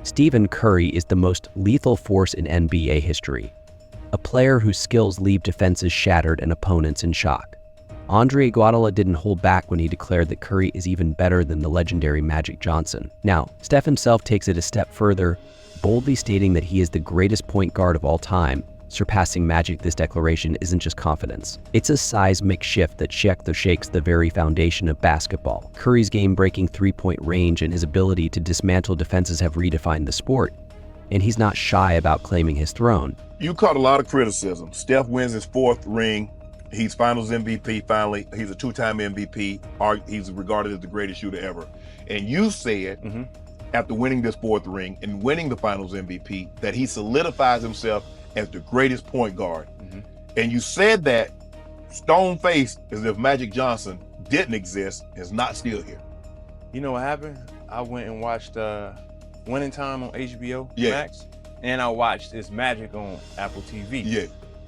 Stephen Curry is the most lethal force in NBA history, a player whose skills leave defenses shattered and opponents in shock. Andre Iguodala didn't hold back when he declared that Curry is even better than the legendary Magic Johnson. Now, Steph himself takes it a step further, boldly stating that he is the greatest point guard of all time. Surpassing Magic, this declaration isn't just confidence. It's a seismic shift that shakes the very foundation of basketball. Curry's game-breaking three-point range and his ability to dismantle defenses have redefined the sport, and he's not shy about claiming his throne. You caught a lot of criticism. Steph wins his 4th ring. He's finals MVP finally. He's a 2-time MVP. He's regarded as the greatest shooter ever. And you said, after winning this 4th ring and winning the finals MVP, that he solidifies himself as the greatest point guard. And you said that stone-faced, as if Magic Johnson didn't exist, is not still here. You know what happened? I went and watched Winning Time on HBO Max, and I watched this Magic on Apple TV. Yeah.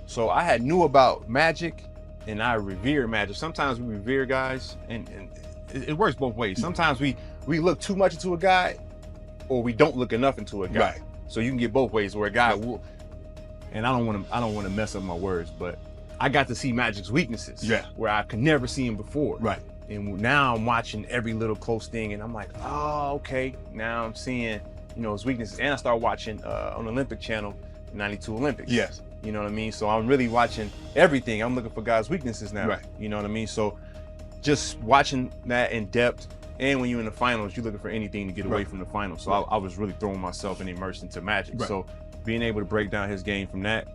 So I had knew about Magic, and I revere Magic. Sometimes we revere guys, and it works both ways. Sometimes we look too much into a guy, or we don't look enough into a guy. Right. So you can get both ways, where a guy will. And I don't want to mess up my words, but I got to see Magic's weaknesses, where I could never see him before. Right. And now I'm watching every little close thing, and I'm like, oh, okay. Now I'm seeing, his weaknesses. And I started watching on the Olympic Channel, 92 Olympics. Yes. You know what I mean? So I'm really watching everything. I'm looking for guys' weaknesses now. Right. You know what I mean? So just watching that in depth, and when you're in the finals, you're looking for anything to get away from the finals. So I was really throwing myself and immersed into Magic. Right. So being able to break down his game from that,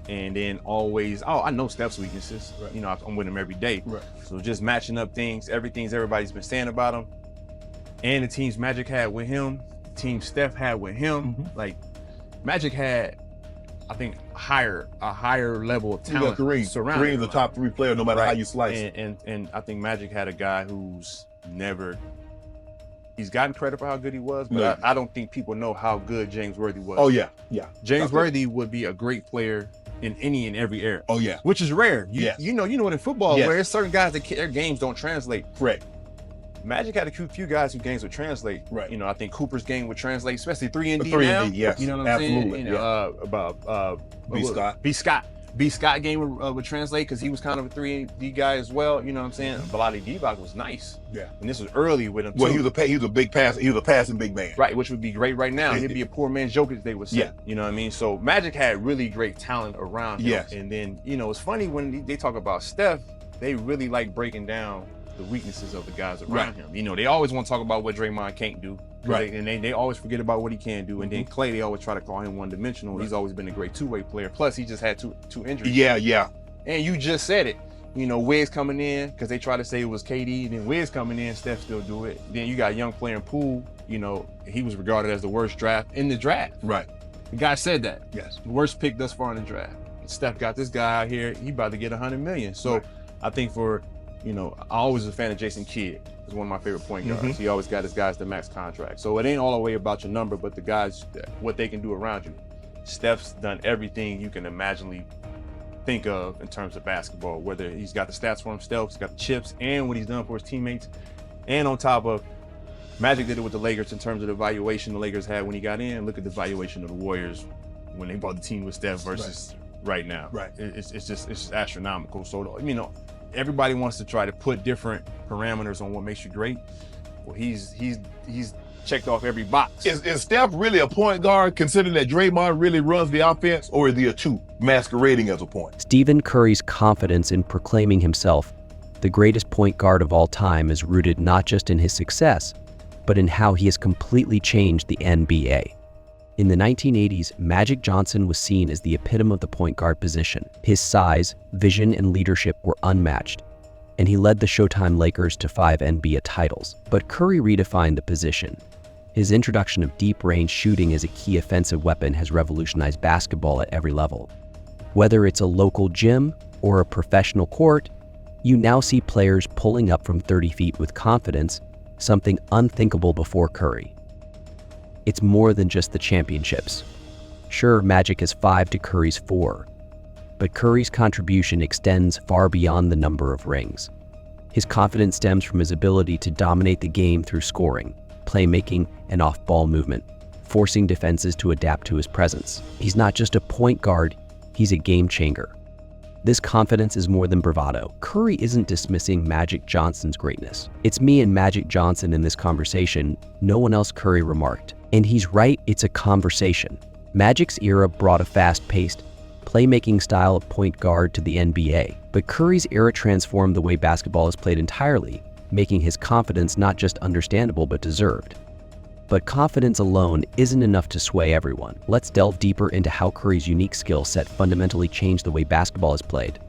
and then always, I know Steph's weaknesses. Right. I'm with him every day. Right. So just matching up things, everybody's been saying about him, and the teams Magic had with him, the team Steph had with him. Like Magic had, I think, a higher level of talent. Kareem's the top 3 player, no matter how you slice it. And I think Magic had a guy who's he's gotten credit for how good he was, but I don't think people know how good James Worthy was. Oh yeah. James Worthy would be a great player in any and every era. Oh yeah. Which is rare. You know what, in football, where there's certain guys that their games don't translate. Correct. Magic had a few guys whose games would translate. Right. I think Cooper's game would translate, especially 3-and-D now. 3-and-D, yes. You know what I'm saying? B. Scott. B. Scott game would translate, because he was kind of a 3-and-D guy as well. You know what I'm saying? Vlade Divac was nice. Yeah. And this was early with him too. Well, he was a big passer. He was a passing big man. Right, which would be great right now. He'd be a poor man's Jokic, they would say. Yeah. You know what I mean? So Magic had really great talent around him. Yes. And then, it's funny when they talk about Steph, they really like breaking down the weaknesses of the guys around him. They always want to talk about what Draymond can't do. Right. And they always forget about what he can do. And then Clay, they always try to call him one-dimensional. Right. He's always been a great two-way player. Plus, he just had two injuries. Yeah. And you just said it. Wiz coming in, because they try to say it was KD. Then Wiz coming in, Steph still do it. Then you got young player in Poole. He was regarded as the worst draft in the draft. Right. The guy said that. Yes. The worst pick thus far in the draft. Steph got this guy out here. He about to get $100 million. So I think I always was a fan of Jason Kidd. He's one of my favorite point guards. He always got his guys the max contract. So it ain't all the way about your number, but the guys, what they can do around you. Steph's done everything you can imaginably think of in terms of basketball, whether he's got the stats for himself, he's got the chips, and what he's done for his teammates. And on top of, Magic did it with the Lakers in terms of the valuation the Lakers had when he got in. Look at the valuation of the Warriors when they bought the team with Steph versus right now. Right. It's just astronomical. So, everybody wants to try to put different parameters on what makes you great. Well, he's checked off every box. Is Steph really a point guard, considering that Draymond really runs the offense, or is he a 2 masquerading as a point? Stephen Curry's confidence in proclaiming himself the greatest point guard of all time is rooted not just in his success, but in how he has completely changed the NBA. In the 1980s, Magic Johnson was seen as the epitome of the point guard position. His size, vision, and leadership were unmatched, and he led the Showtime Lakers to 5 NBA titles. But Curry redefined the position. His introduction of deep-range shooting as a key offensive weapon has revolutionized basketball at every level. Whether it's a local gym or a professional court, you now see players pulling up from 30 feet with confidence, something unthinkable before Curry. It's more than just the championships. Sure, Magic is 5 to Curry's 4, but Curry's contribution extends far beyond the number of rings. His confidence stems from his ability to dominate the game through scoring, playmaking, and off-ball movement. forcing defenses to adapt to his presence. He's not just a point guard, he's a game changer. This confidence is more than bravado. Curry isn't dismissing Magic Johnson's greatness. "It's me and Magic Johnson in this conversation, no one else," Curry remarked. And he's right, it's a conversation. Magic's era brought a fast-paced, playmaking style of point guard to the NBA, but Curry's era transformed the way basketball is played entirely, making his confidence not just understandable but deserved. But confidence alone isn't enough to sway everyone. Let's delve deeper into how Curry's unique skill set fundamentally changed the way basketball is played.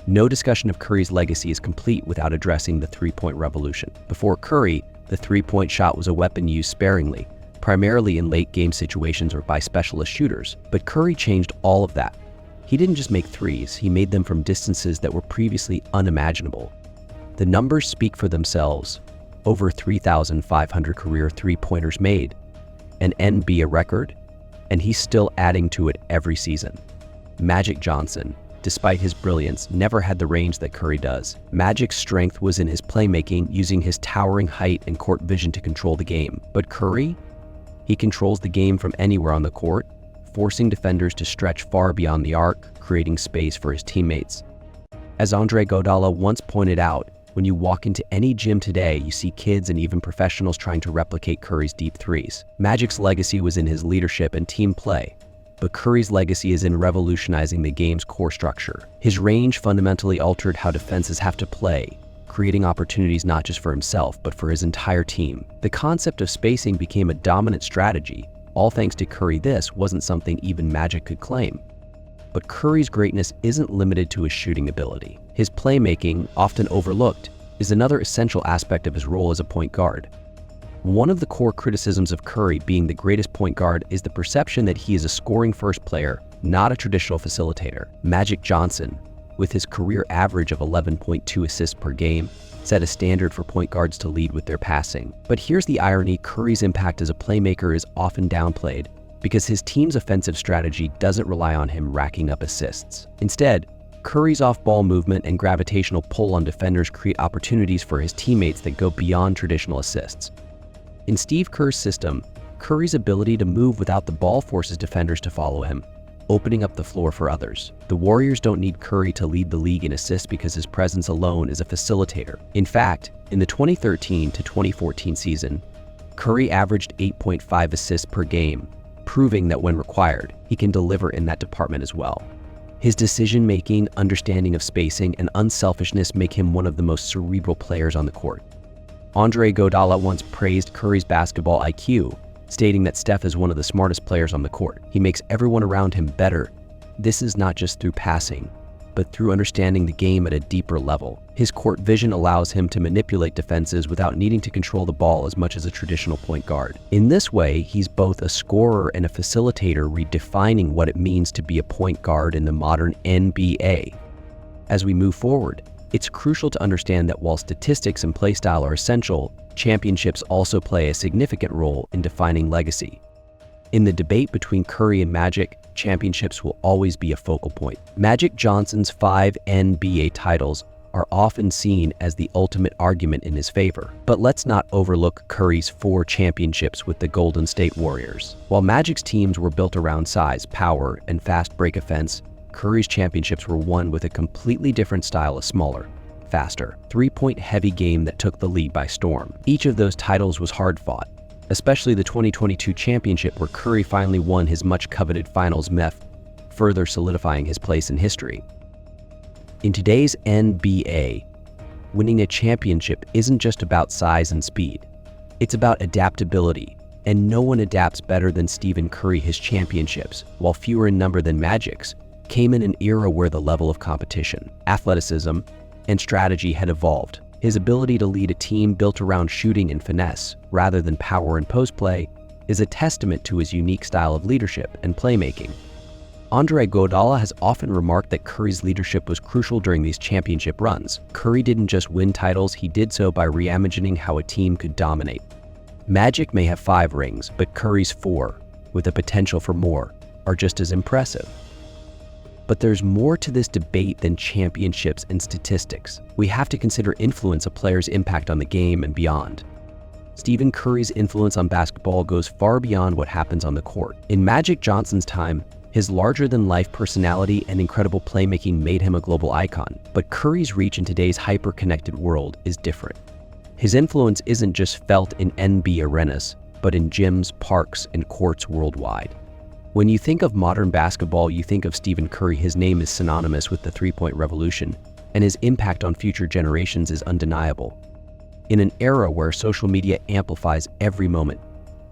No discussion of Curry's legacy is complete without addressing the three-point revolution. Before Curry, the three-point shot was a weapon used sparingly, primarily in late-game situations or by specialist shooters. But Curry changed all of that. He didn't just make threes, he made them from distances that were previously unimaginable. The numbers speak for themselves. Over 3,500 career three-pointers made, an NBA record, and he's still adding to it every season. Magic Johnson, despite his brilliance, never had the range that Curry does. Magic's strength was in his playmaking, using his towering height and court vision to control the game. But Curry? He controls the game from anywhere on the court, forcing defenders to stretch far beyond the arc, creating space for his teammates. As Andre Iguodala once pointed out, when you walk into any gym today, you see kids and even professionals trying to replicate Curry's deep threes. Magic's legacy was in his leadership and team play, but Curry's legacy is in revolutionizing the game's core structure. His range fundamentally altered how defenses have to play, creating opportunities not just for himself, but for his entire team. The concept of spacing became a dominant strategy, all thanks to Curry. This wasn't something even Magic could claim. But Curry's greatness isn't limited to his shooting ability. His playmaking, often overlooked, is another essential aspect of his role as a point guard. One of the core criticisms of Curry being the greatest point guard is the perception that he is a scoring-first player, not a traditional facilitator. Magic Johnson, with his career average of 11.2 assists per game, set a standard for point guards to lead with their passing. But here's the irony: Curry's impact as a playmaker is often downplayed because his team's offensive strategy doesn't rely on him racking up assists. Instead, Curry's off-ball movement and gravitational pull on defenders create opportunities for his teammates that go beyond traditional assists. In Steve Kerr's system, Curry's ability to move without the ball forces defenders to follow him, opening up the floor for others. The Warriors don't need Curry to lead the league in assists because his presence alone is a facilitator. In fact, in the 2013 to 2014 season, Curry averaged 8.5 assists per game, proving that when required, he can deliver in that department as well. His decision-making, understanding of spacing, and unselfishness make him one of the most cerebral players on the court. Andre Iguodala once praised Curry's basketball IQ, stating that Steph is one of the smartest players on the court. He makes everyone around him better. This is not just through passing, but through understanding the game at a deeper level. His court vision allows him to manipulate defenses without needing to control the ball as much as a traditional point guard. In this way, he's both a scorer and a facilitator, redefining what it means to be a point guard in the modern NBA. As we move forward, it's crucial to understand that while statistics and playstyle are essential, championships also play a significant role in defining legacy. In the debate between Curry and Magic, championships will always be a focal point. Magic Johnson's 5 NBA titles are often seen as the ultimate argument in his favor. But let's not overlook Curry's 4 championships with the Golden State Warriors. While Magic's teams were built around size, power, and fast break offense, Curry's championships were won with a completely different style: a smaller, faster, three-point heavy game that took the league by storm. Each of those titles was hard-fought, especially the 2022 championship where Curry finally won his much-coveted finals meth, further solidifying his place in history. In today's NBA, winning a championship isn't just about size and speed. It's about adaptability, and no one adapts better than Stephen Curry. His championships, while fewer in number than Magic's, came in an era where the level of competition, athleticism, and strategy had evolved. His ability to lead a team built around shooting and finesse, rather than power and post play, is a testament to his unique style of leadership and playmaking. Andre Iguodala has often remarked that Curry's leadership was crucial during these championship runs. Curry didn't just win titles, he did so by reimagining how a team could dominate. Magic may have 5 rings, but Curry's 4, with the potential for more, are just as impressive. But there's more to this debate than championships and statistics. We have to consider influence a player's impact on the game and beyond. Stephen Curry's influence on basketball goes far beyond what happens on the court. In Magic Johnson's time, his larger-than-life personality and incredible playmaking made him a global icon. But Curry's reach in today's hyper-connected world is different. His influence isn't just felt in NBA arenas, but in gyms, parks, and courts worldwide. When you think of modern basketball, you think of Stephen Curry. His name is synonymous with the three-point revolution, and his impact on future generations is undeniable. In an era where social media amplifies every moment,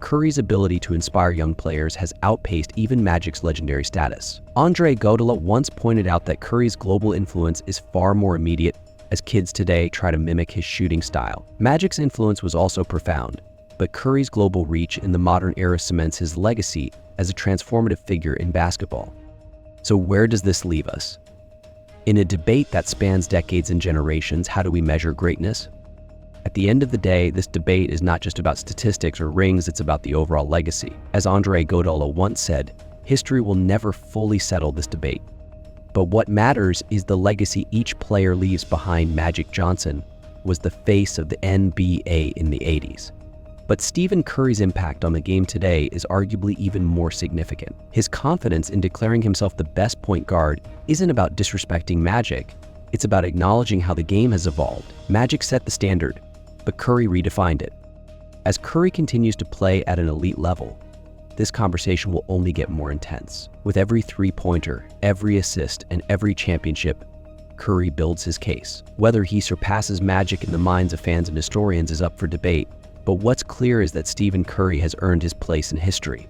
Curry's ability to inspire young players has outpaced even Magic's legendary status. Iguodala once pointed out that Curry's global influence is far more immediate as kids today try to mimic his shooting style. Magic's influence was also profound, but Curry's global reach in the modern era cements his legacy as a transformative figure in basketball. So where does this leave us? In a debate that spans decades and generations, how do we measure greatness? At the end of the day, this debate is not just about statistics or rings, it's about the overall legacy. As Iguodala once said, history will never fully settle this debate. But what matters is the legacy each player leaves behind. Magic Johnson was the face of the NBA in the 80s. But Stephen Curry's impact on the game today is arguably even more significant. His confidence in declaring himself the best point guard isn't about disrespecting Magic, it's about acknowledging how the game has evolved. Magic set the standard, but Curry redefined it. As Curry continues to play at an elite level, this conversation will only get more intense. With every three-pointer, every assist, and every championship, Curry builds his case. Whether he surpasses Magic in the minds of fans and historians is up for debate, but what's clear is that Stephen Curry has earned his place in history.